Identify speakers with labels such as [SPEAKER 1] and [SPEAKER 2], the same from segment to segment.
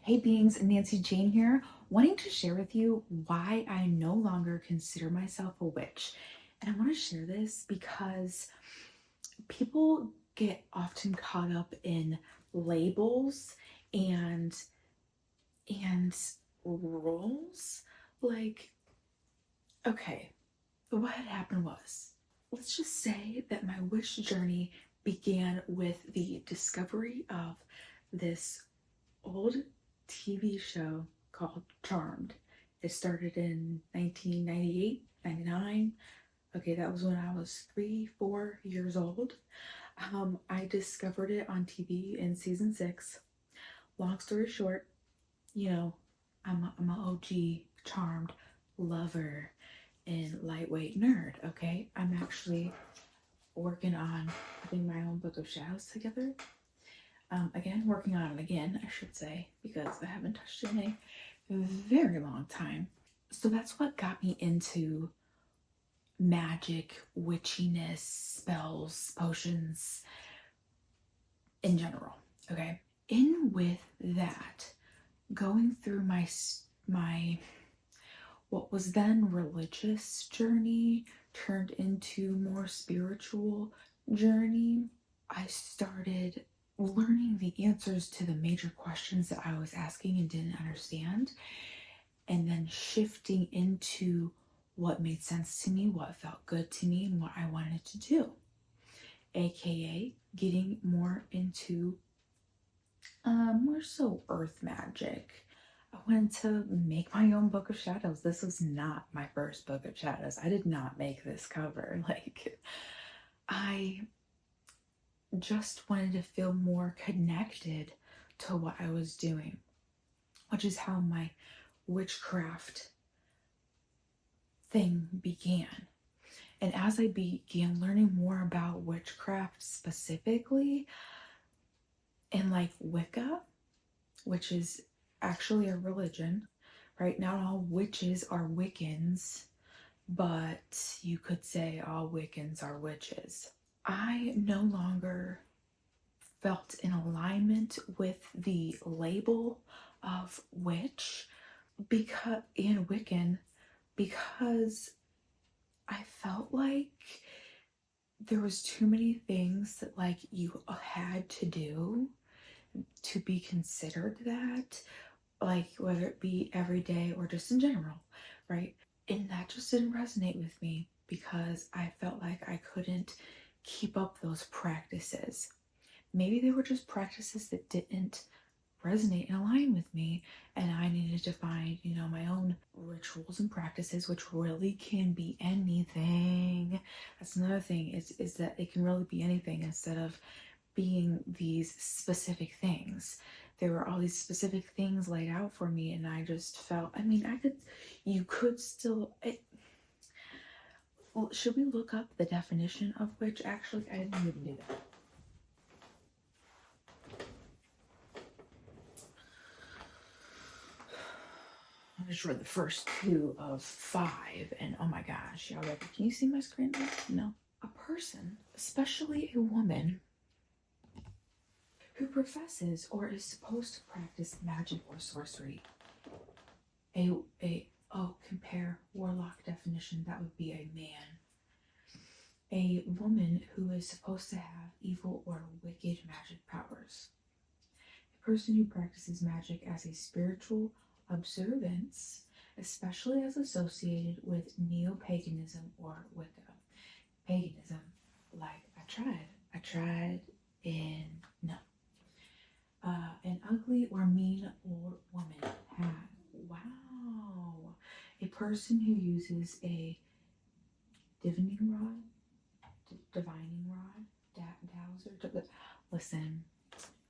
[SPEAKER 1] Hey beings, Nancy Jane here, wanting to share with you why I no longer consider myself a witch. And I want to share this because people get often caught up in labels and and roles. Like, okay, what had happened was, let's just say that my witch journey began with the discovery of this old TV show called Charmed. It started in 1998, 99. Okay, that was when I was 3, 4 years old. I discovered it on TV in season 6. Long story short, you know, I'm an OG Charmed lover and lightweight nerd. Okay, I'm actually working on putting my own book of shadows together. Again, working on it again, I should say, because I haven't touched it in a very long time. So that's what got me into magic, witchiness, spells, potions in general. Okay. In with that, going through my what was then religious journey turned into more spiritual journey, I started learning the answers to the major questions that I was asking and didn't understand, and then shifting into what made sense to me, what felt good to me, and what I wanted to do. AKA getting more into more so earth magic. I wanted to make my own book of shadows. This was not my first book of shadows. I did not make this cover. Like, I just wanted to feel more connected to what I was doing, which is how my witchcraft thing began. And as I began learning more about witchcraft specifically, and like Wicca, which is actually a religion, right? Not all witches are Wiccans, but you could say all Wiccans are witches. I no longer felt in alignment with the label of witch because and Wiccan, because I felt like there was too many things that like you had to do to be considered that, like whether it be every day or just in general, right? And that just didn't resonate with me because I felt like I couldn't keep up those practices. Maybe they were just practices that didn't resonate and align with me, and I needed to find, my own rituals and practices, which really can be anything. That's another thing, is that it can really be anything instead of being these specific things. There were all these specific things laid out for me, and I just felt, you could still, well, should we look up the definition of witch? Actually, I didn't even do that. I just read the first 2 of 5, and oh my gosh, y'all ready? Can you see my screen now? No. A person, especially a woman, who professes or is supposed to practice magic or sorcery. Compare warlock definition, that would be a man. A woman who is supposed to have evil or wicked magic powers. A person who practices magic as a spiritual observance, especially as associated with neo-paganism or Wicca. Paganism, like I tried, and no. An ugly or mean old woman had, wow. A person who uses a divining rod, divining rod, dowser. Listen,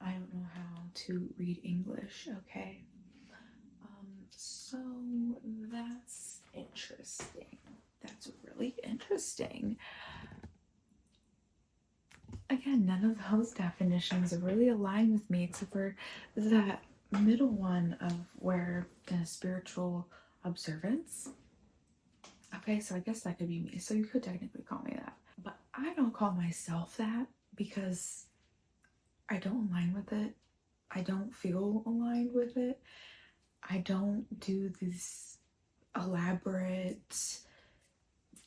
[SPEAKER 1] I don't know how to read English, okay? So that's interesting. That's really interesting. Again, none of those definitions really align with me except for that middle one of where the spiritual observance. Okay, so I guess that could be me. So you could technically call me that. But I don't call myself that because I don't align with it. I don't feel aligned with it. I don't do these elaborate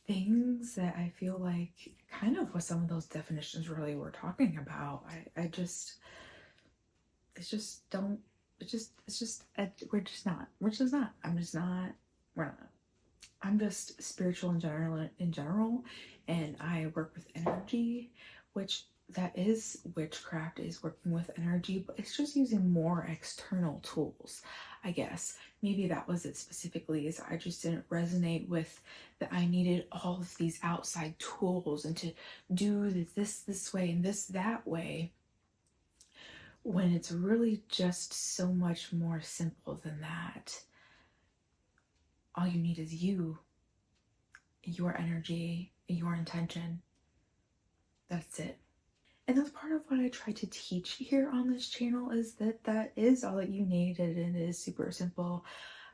[SPEAKER 1] things that I feel like kind of what some of those definitions really were talking about. I just, it's just don't, it's just, we're just not, I'm just not, we're not. I'm just spiritual in general, and I work with energy, which that is witchcraft, is working with energy, but it's just using more external tools, I guess. Maybe that was it specifically, is I just didn't resonate with that I needed all of these outside tools and to do this way and this that way, when it's really just so much more simple than that. All you need is you, your energy, your intention. That's it. And that's part of what I try to teach here on this channel, is that that is all that you need, and it is super simple.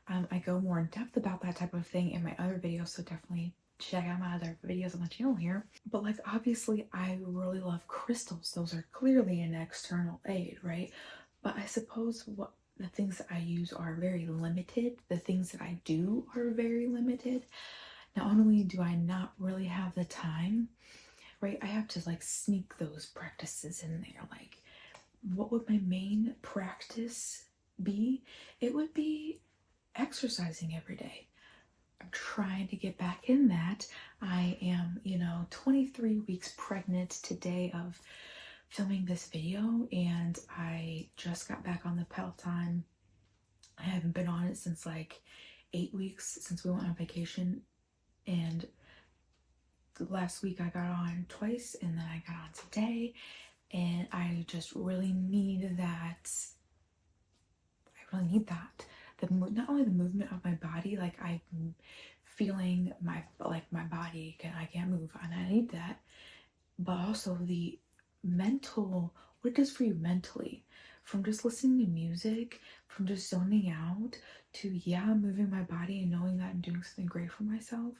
[SPEAKER 1] I go more in depth about that type of thing in my other videos, so definitely check out my other videos on the channel here. But like, obviously I really love crystals. Those are clearly an external aid, right? But I suppose what the things that I use are very limited. The things that I do are very limited. Not only do I not really have the time, right, I have to like sneak those practices in there. Like, what would my main practice be? It would be exercising every day. I'm trying to get back in that. I am, 23 weeks pregnant today of filming this video, and I just got back on the Peloton. I haven't been on it since like 8 weeks since we went on vacation, and last week I got on twice, and then I got on today, and I just really need that. I really need that. Not only the movement of my body, like I'm feeling my body I can't move, and I need that, but also the mental, what it does for you mentally, from just listening to music, from just zoning out, to moving my body and knowing that I'm doing something great for myself.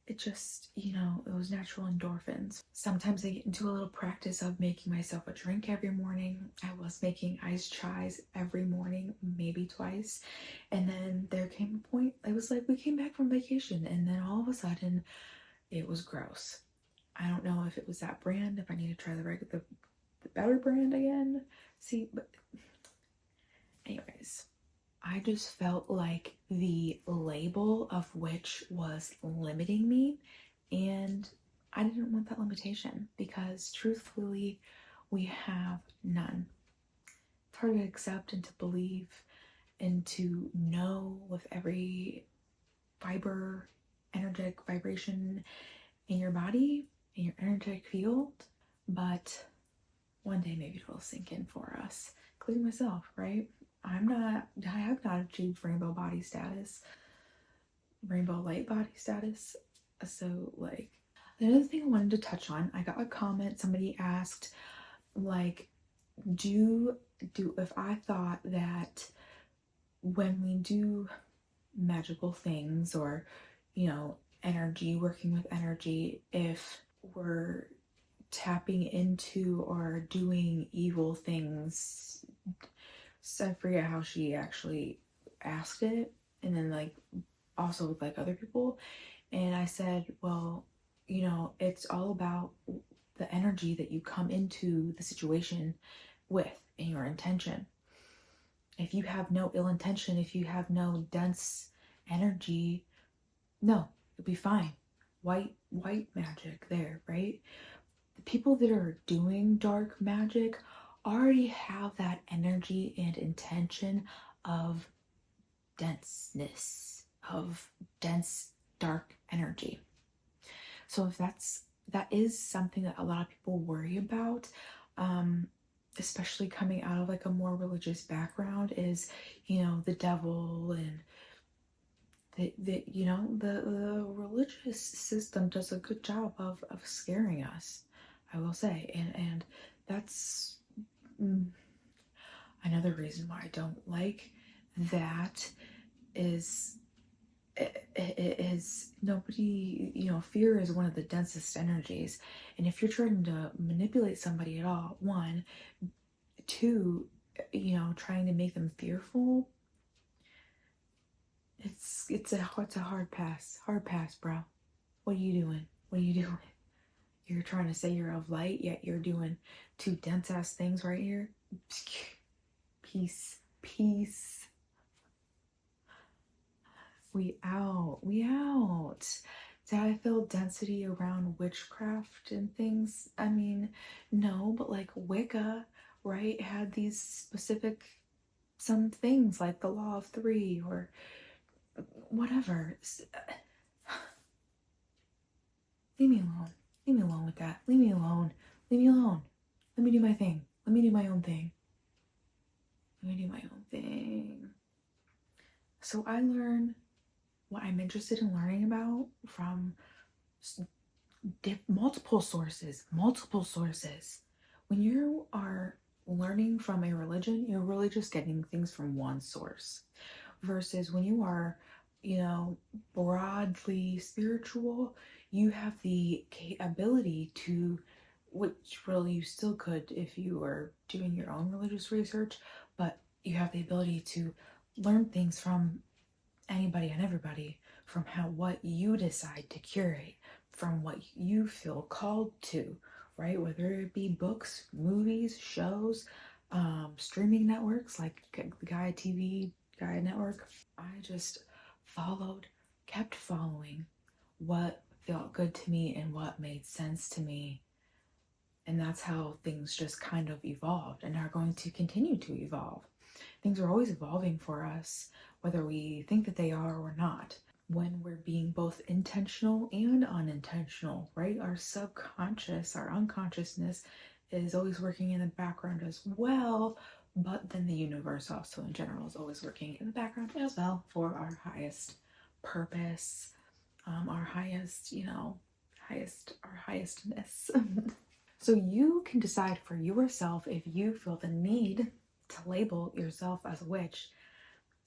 [SPEAKER 1] It just, it was natural endorphins. Sometimes I get into a little practice of making myself a drink every morning. I was making iced chais every morning, maybe twice. And then there came a point, it was like we came back from vacation, and then all of a sudden it was gross. I don't know if it was that brand, if I need to try the better brand again. See, but anyways, I just felt like the label of which was limiting me, and I didn't want that limitation, because truthfully, we have none. It's hard to accept and to believe and to know with every fiber, energetic vibration in your body, in your energetic field, but one day maybe it will sink in for us, including myself, right? I have not achieved rainbow body status, rainbow light body status. So like, another thing I wanted to touch on, I got a comment, somebody asked, like, if I thought that when we do magical things, or, energy, working with energy, if we're tapping into or doing evil things. So I forget how she actually asked it, and then like also with like other people, and I said, well, it's all about the energy that you come into the situation with and your intention. If you have no ill intention, if you have no dense energy, no, it'll be fine. White magic there, right? The people that are doing dark magic already have that energy and intention of denseness, of dense dark energy. So if that is something that a lot of people worry about, especially coming out of like a more religious background, is the devil, and the religious system does a good job of scaring us, I will say, and that's another reason why I don't like that, is nobody, fear is one of the densest energies, and if you're trying to manipulate somebody at all, one, two, trying to make them fearful, it's a hard pass. Hard pass, bro. What are you doing? What are you doing? You're trying to say you're of light, yet you're doing two dense ass things right here. Peace. Peace. We out. We out. Did I feel density around witchcraft and things? I mean, no, but like Wicca, right, had these specific some things like the law of three or whatever. Leave me alone. Leave me alone with that. Leave me alone. Leave me alone. Let me do my thing. Let me do my own thing. Let me do my own thing. So I learn what I'm interested in learning about from multiple sources. When you are learning from a religion, you're really just getting things from one source. Versus when you are, broadly spiritual, you have the ability to, which really you still could if you were doing your own religious research, but you have the ability to learn things from anybody and everybody, from what you decide to curate, from what you feel called to, right? Whether it be books, movies, shows, streaming networks like the Gaia TV, Gaia Network. I just kept following what felt good to me and what made sense to me. And that's how things just kind of evolved and are going to continue to evolve. Things are always evolving for us, whether we think that they are or not. When we're being both intentional and unintentional, right? Our subconscious, our unconsciousness is always working in the background as well, but then the universe also in general is always working in the background as well for our highest purpose, our highest, our highestness. So you can decide for yourself if you feel the need to label yourself as a witch.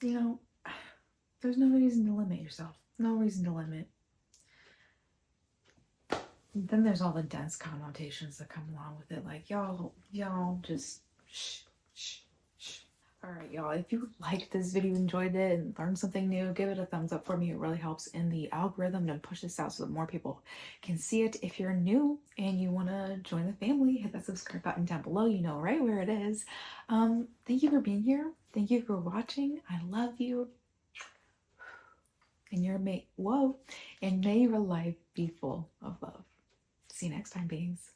[SPEAKER 1] There's no reason to limit yourself. No reason to limit. Then there's all the dense connotations that come along with it, like y'all just shh. All right, y'all, if you liked this video, enjoyed it, and learned something new, give it a thumbs up for me. It really helps in the algorithm to push this out so that more people can see it. If you're new and you want to join the family, hit that subscribe button down below. You know right where it is. Thank you for being here. Thank you for watching. I love you. And and may your life be full of love. See you next time, beings.